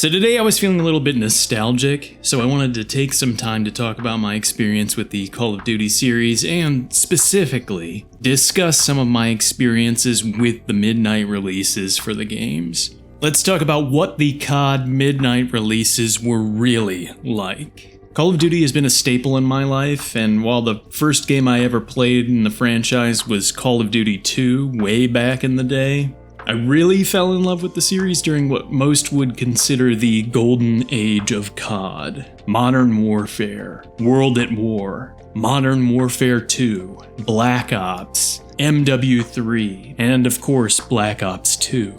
So today I was feeling a little bit nostalgic, so I wanted to take some time to talk about my experience with the Call of Duty series and specifically discuss some of my experiences with the midnight releases for the games. Let's talk about what the COD midnight releases were really like. Call of Duty has been a staple in my life, and while the first game I ever played in the franchise was Call of Duty 2 way back in the day, I really fell in love with the series during what most would consider the golden age of COD. Modern Warfare, World at War, Modern Warfare 2, Black Ops, MW3, and of course Black Ops 2.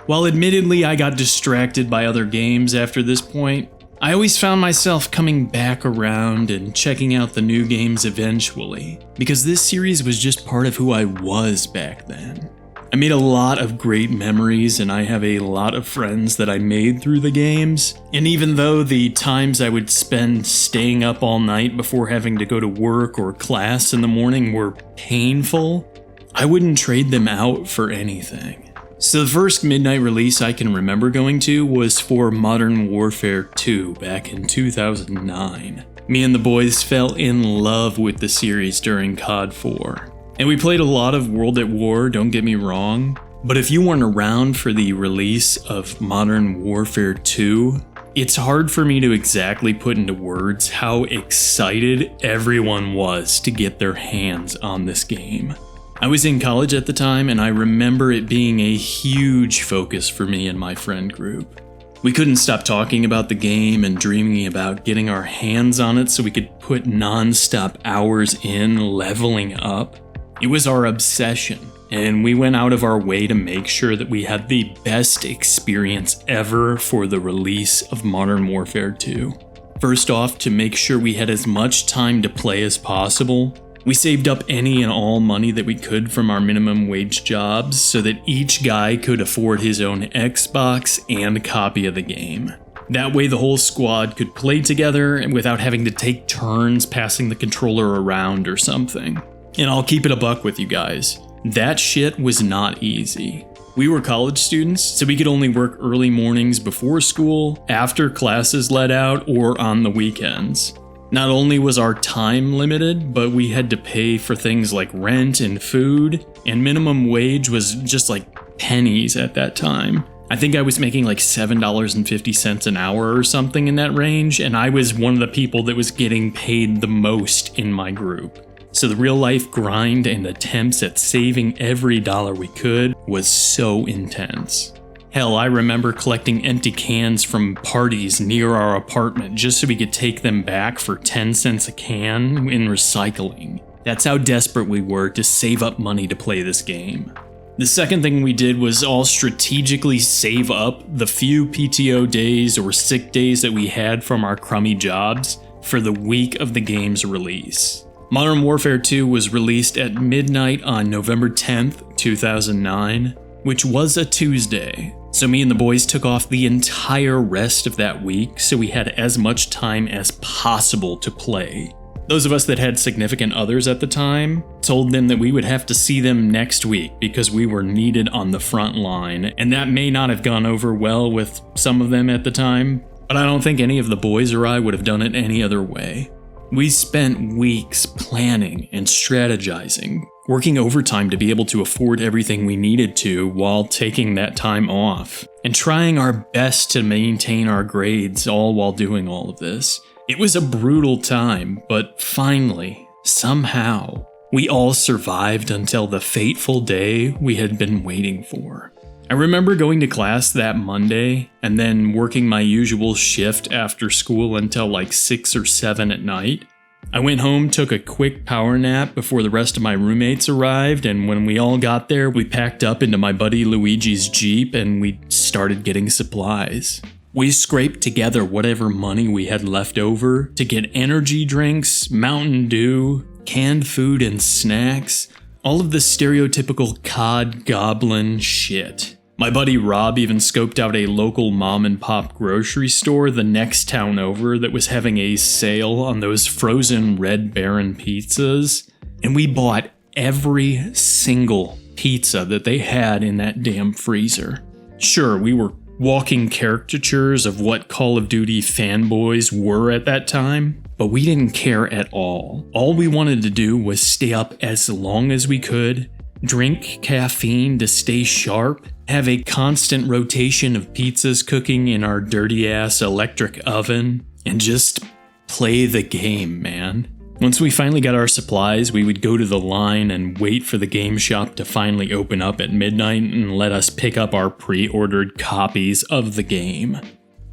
While admittedly I got distracted by other games after this point, I always found myself coming back around and checking out the new games eventually, because this series was just part of who I was back then. I made a lot of great memories, and I have a lot of friends that I made through the games. And even though the times I would spend staying up all night before having to go to work or class in the morning were painful, I wouldn't trade them out for anything. So the first midnight release I can remember going to was for Modern Warfare 2 back in 2009. Me and the boys fell in love with the series during COD 4. And we played a lot of World at War, don't get me wrong, but if you weren't around for the release of Modern Warfare 2, it's hard for me to exactly put into words how excited everyone was to get their hands on this game. I was in college at the time, and I remember it being a huge focus for me and my friend group. We couldn't stop talking about the game and dreaming about getting our hands on it so we could put non-stop hours in leveling up. It was our obsession, and we went out of our way to make sure that we had the best experience ever for the release of Modern Warfare 2. First off, to make sure we had as much time to play as possible, we saved up any and all money that we could from our minimum wage jobs so that each guy could afford his own Xbox and copy of the game. That way the whole squad could play together without having to take turns passing the controller around or something. And I'll keep it a buck with you guys. That shit was not easy. We were college students, so we could only work early mornings before school, after classes let out, or on the weekends. Not only was our time limited, but we had to pay for things like rent and food, and minimum wage was just like pennies at that time. I think I was making like $7.50 an hour or something in that range, and I was one of the people that was getting paid the most in my group. So the real life grind and attempts at saving every dollar we could was so intense. Hell, I remember collecting empty cans from parties near our apartment just so we could take them back for 10 cents a can in recycling. That's how desperate we were to save up money to play this game. The second thing we did was all strategically save up the few PTO days or sick days that we had from our crummy jobs for the week of the game's release. Modern Warfare 2 was released at midnight on November 10th, 2009, which was a Tuesday. So me and the boys took off the entire rest of that week so we had as much time as possible to play. Those of us that had significant others at the time told them that we would have to see them next week because we were needed on the front line, and that may not have gone over well with some of them at the time, but I don't think any of the boys or I would have done it any other way. We spent weeks planning and strategizing, working overtime to be able to afford everything we needed to while taking that time off, and trying our best to maintain our grades all while doing all of this. It was a brutal time, but finally, somehow, we all survived until the fateful day we had been waiting for. I remember going to class that Monday and then working my usual shift after school until like 6 or 7 at night. I went home, took a quick power nap before the rest of my roommates arrived, and when we all got there, we packed up into my buddy Luigi's Jeep and we started getting supplies. We scraped together whatever money we had left over to get energy drinks, Mountain Dew, canned food and snacks, all of the stereotypical COD goblin shit. My buddy Rob even scoped out a local mom and pop grocery store the next town over that was having a sale on those frozen Red Baron pizzas, and we bought every single pizza that they had in that damn freezer. Sure, we were walking caricatures of what Call of Duty fanboys were at that time, but we didn't care at all. All we wanted to do was stay up as long as we could, drink caffeine to stay sharp, have a constant rotation of pizzas cooking in our dirty-ass electric oven, and just play the game, man. Once we finally got our supplies, we would go to the line and wait for the game shop to finally open up at midnight and let us pick up our pre-ordered copies of the game.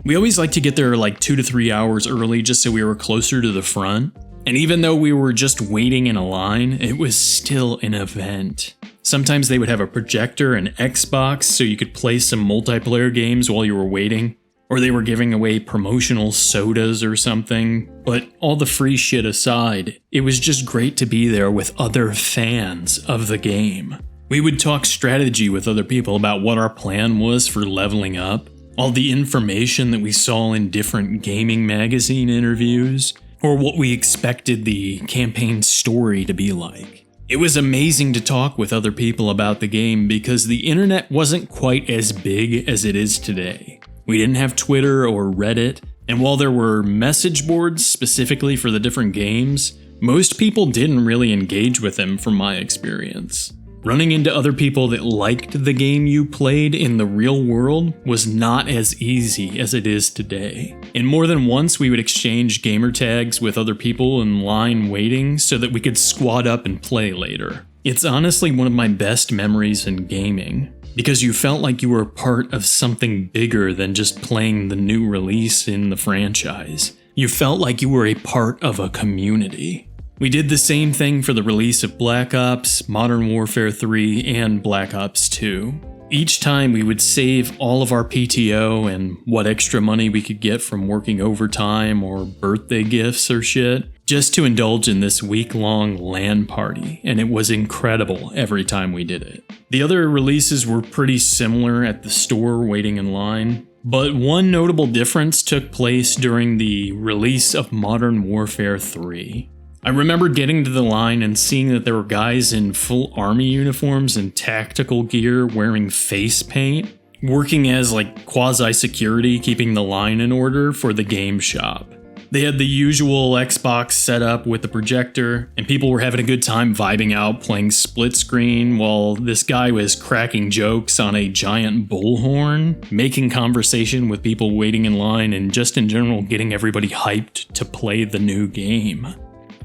We always liked to get there like 2 to 3 hours early just so we were closer to the front. And even though we were just waiting in a line, it was still an event. Sometimes they would have a projector and Xbox so you could play some multiplayer games while you were waiting. Or they were giving away promotional sodas or something. But all the free shit aside, it was just great to be there with other fans of the game. We would talk strategy with other people about what our plan was for leveling up, all the information that we saw in different gaming magazine interviews, or what we expected the campaign story to be like. It was amazing to talk with other people about the game because the internet wasn't quite as big as it is today. We didn't have Twitter or Reddit, and while there were message boards specifically for the different games, most people didn't really engage with them from my experience. Running into other people that liked the game you played in the real world was not as easy as it is today. And more than once we would exchange gamer tags with other people in line waiting so that we could squad up and play later. It's honestly one of my best memories in gaming, because you felt like you were part of something bigger than just playing the new release in the franchise. You felt like you were a part of a community. We did the same thing for the release of Black Ops, Modern Warfare 3, and Black Ops 2. Each time we would save all of our PTO and what extra money we could get from working overtime or birthday gifts or shit, just to indulge in this week-long LAN party, and it was incredible every time we did it. The other releases were pretty similar at the store waiting in line, but one notable difference took place during the release of Modern Warfare 3. I remember getting to the line and seeing that there were guys in full army uniforms and tactical gear wearing face paint, working as like quasi-security, keeping the line in order for the game shop. They had the usual Xbox setup with the projector, and people were having a good time vibing out playing split screen while this guy was cracking jokes on a giant bullhorn, making conversation with people waiting in line, and just in general getting everybody hyped to play the new game.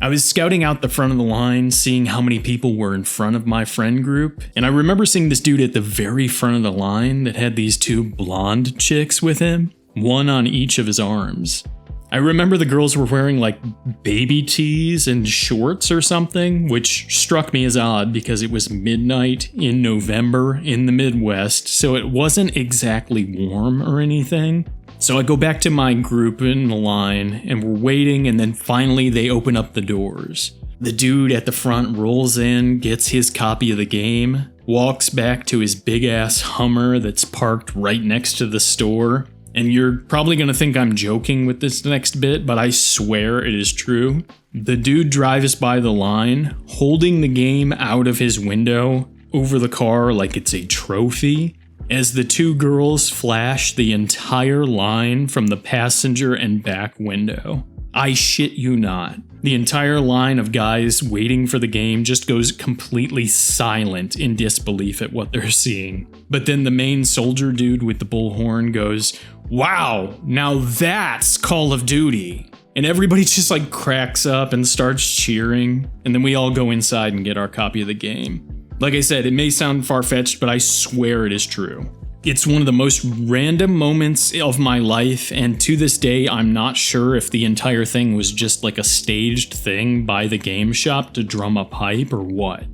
I was scouting out the front of the line, seeing how many people were in front of my friend group, and I remember seeing this dude at the very front of the line that had these two blonde chicks with him, one on each of his arms. I remember the girls were wearing like baby tees and shorts or something, which struck me as odd because it was midnight in November in the Midwest, so it wasn't exactly warm or anything. So I go back to my group in the line, and we're waiting, and then finally they open up the doors. The dude at the front rolls in, gets his copy of the game, walks back to his big-ass Hummer that's parked right next to the store, and you're probably gonna think I'm joking with this next bit, but I swear it is true. The dude drives by the line, holding the game out of his window over the car like it's a trophy, as the two girls flash the entire line from the passenger and back window. I shit you not. The entire line of guys waiting for the game just goes completely silent in disbelief at what they're seeing. But then the main soldier dude with the bullhorn goes, "Wow, now that's Call of Duty." And everybody just like cracks up and starts cheering, and then we all go inside and get our copy of the game. Like I said, it may sound far-fetched, but I swear it is true. It's one of the most random moments of my life, and to this day, I'm not sure if the entire thing was just like a staged thing by the game shop to drum up hype or what.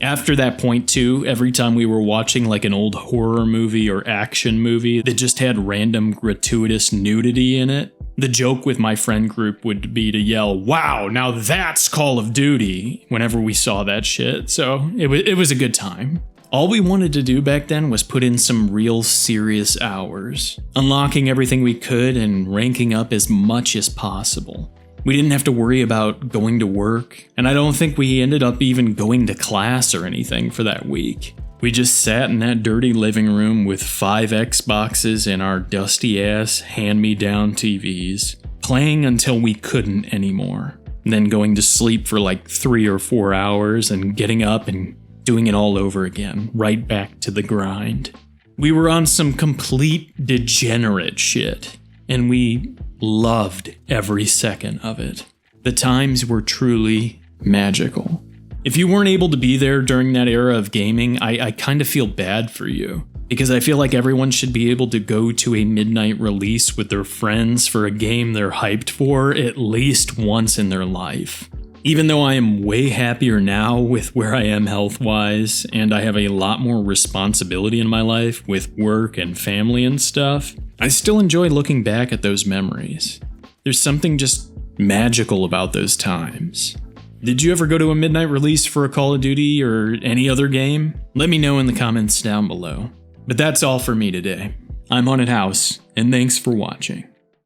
After that point too, every time we were watching like an old horror movie or action movie that just had random gratuitous nudity in it, the joke with my friend group would be to yell, "Wow, now that's Call of Duty," whenever we saw that shit, so it was a good time. All we wanted to do back then was put in some real serious hours, unlocking everything we could and ranking up as much as possible. We didn't have to worry about going to work, and I don't think we ended up even going to class or anything for that week. We just sat in that dirty living room with 5 Xboxes and our dusty-ass hand-me-down TVs, playing until we couldn't anymore, then going to sleep for like 3 or 4 hours and getting up and doing it all over again, right back to the grind. We were on some complete degenerate shit, and we loved every second of it. The times were truly magical. If you weren't able to be there during that era of gaming, I kind of feel bad for you, because I feel like everyone should be able to go to a midnight release with their friends for a game they're hyped for at least once in their life. Even though I am way happier now with where I am health-wise, and I have a lot more responsibility in my life with work and family and stuff, I still enjoy looking back at those memories. There's something just magical about those times. Did you ever go to a midnight release for a Call of Duty or any other game? Let me know in the comments down below. But that's all for me today. I'm Haunted House, and thanks for watching.